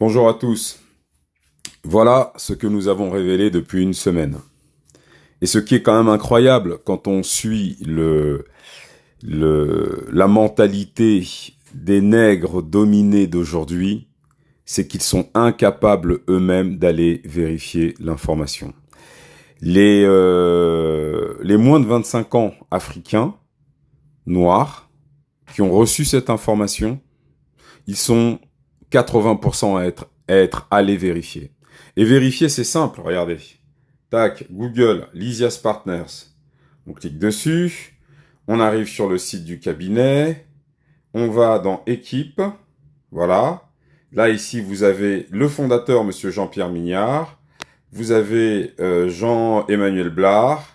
Bonjour à tous. Voilà ce que nous avons révélé depuis une semaine. Et ce qui est quand même incroyable quand on suit la mentalité des nègres dominés d'aujourd'hui, c'est qu'ils sont incapables eux-mêmes d'aller vérifier l'information. Les moins de 25 ans africains, noirs, qui ont reçu cette information, ils sont 80% à être allés vérifier. Et vérifier, c'est simple, regardez. Tac, Google, Lysias Partners. On clique dessus, on arrive sur le site du cabinet, on va dans Équipe, voilà. Là, ici, vous avez le fondateur, Monsieur Jean-Pierre Mignard, vous avez Jean-Emmanuel Blard,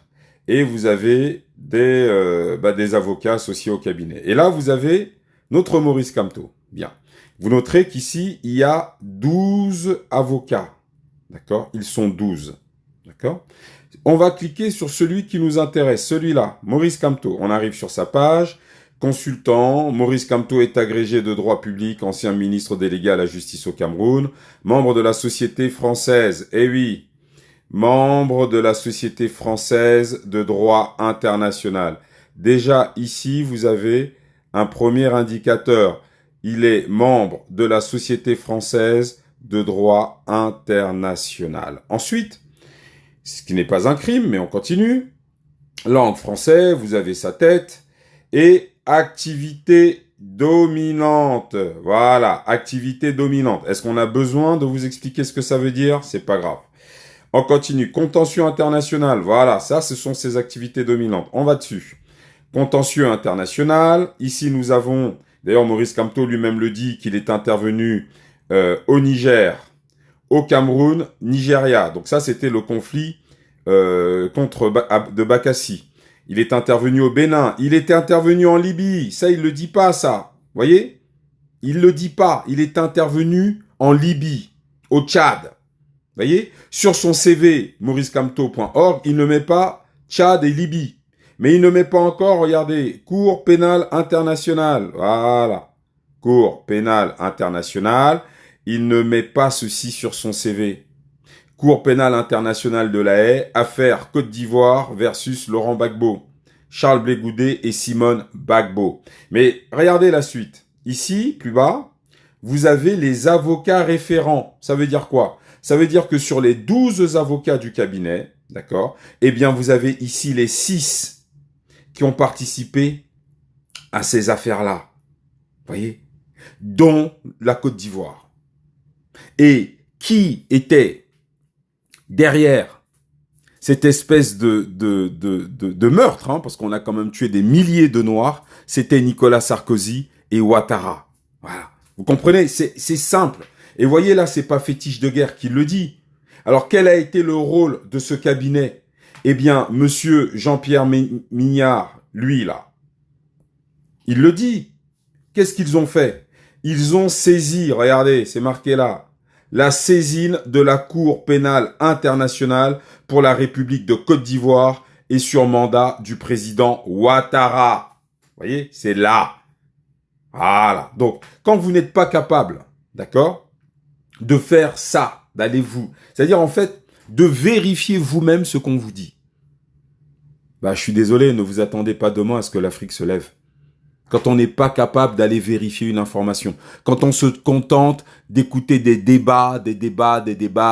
et vous avez des avocats associés au cabinet. Et là, vous avez notre Maurice Kamto. Bien. Vous noterez qu'ici, il y a 12 avocats. D'accord? Ils sont 12. D'accord? On va cliquer sur celui qui nous intéresse, celui-là, Maurice Kamto. On arrive sur sa page. Consultant, Maurice Kamto est agrégé de droit public, ancien ministre délégué à la justice au Cameroun, membre de la Société française, eh oui, membre de la Société française de droit international. Déjà, ici, vous avez un premier indicateur. Il est membre de la Société française de droit international. Ensuite, ce qui n'est pas un crime, mais on continue. Langue française, vous avez sa tête. Et activité dominante. Voilà, activité dominante. Est-ce qu'on a besoin de vous expliquer ce que ça veut dire? C'est pas grave. On continue. Contentieux international. Voilà, ça, ce sont ces activités dominantes. On va dessus. Contentieux international. Ici, nous avons... D'ailleurs, Maurice Kamto lui-même le dit qu'il est intervenu au Niger, au Cameroun, Nigeria. Donc ça, c'était le conflit de Bakassi. Il est intervenu au Bénin. Il était intervenu en Libye. Ça, il le dit pas, ça. Voyez? Il le dit pas. Il est intervenu en Libye, au Tchad. Voyez? Sur son CV, mauricekamto.org, il ne met pas Tchad et Libye. Mais il ne met pas encore, regardez, Cour pénale internationale. Voilà. Cour pénale internationale. Il ne met pas ceci sur son CV. Cour pénale internationale de La Haye, affaire Côte d'Ivoire versus Laurent Gbagbo. Charles Blé Goudé et Simone Gbagbo. Mais regardez la suite. Ici, plus bas, vous avez les avocats référents. Ça veut dire quoi? Ça veut dire que sur les 12 avocats du cabinet, d'accord, eh bien, vous avez ici les 6 qui ont participé à ces affaires-là. Voyez? Dont la Côte d'Ivoire. Et qui était derrière cette espèce de meurtre, hein, parce qu'on a quand même tué des milliers de Noirs, c'était Nicolas Sarkozy et Ouattara. Voilà. Vous comprenez? C'est simple. Et voyez là, c'est pas Fétiche de Guerre qui le dit. Alors, quel a été le rôle de ce cabinet? Eh bien, monsieur Jean-Pierre Mignard, lui, là, il le dit. Qu'est-ce qu'ils ont fait? Ils ont saisi, regardez, c'est marqué là, la saisine de la Cour pénale internationale pour la République de Côte d'Ivoire et sur mandat du président Ouattara. Vous voyez, c'est là. Voilà. Donc, quand vous n'êtes pas capable, d'accord, de faire ça, d'aller vous, c'est-à-dire en fait, de vérifier vous-même ce qu'on vous dit. Bah, je suis désolé, ne vous attendez pas demain à ce que l'Afrique se lève. Quand on n'est pas capable d'aller vérifier une information, quand on se contente d'écouter des débats,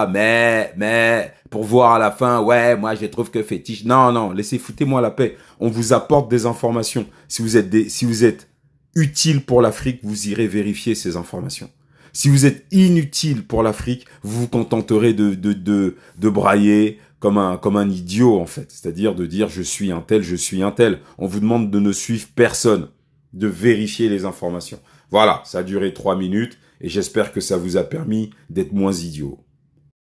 mais, pour voir à la fin, ouais, moi je trouve que fétiche. Non, foutez-moi la paix. On vous apporte des informations. Si vous êtes utile pour l'Afrique, vous irez vérifier ces informations. Si vous êtes inutile pour l'Afrique, vous vous contenterez de brailler comme un idiot, en fait. C'est-à-dire de dire, je suis un tel, je suis un tel. On vous demande de ne suivre personne, de vérifier les informations. Voilà, ça a duré 3 minutes et j'espère que ça vous a permis d'être moins idiot.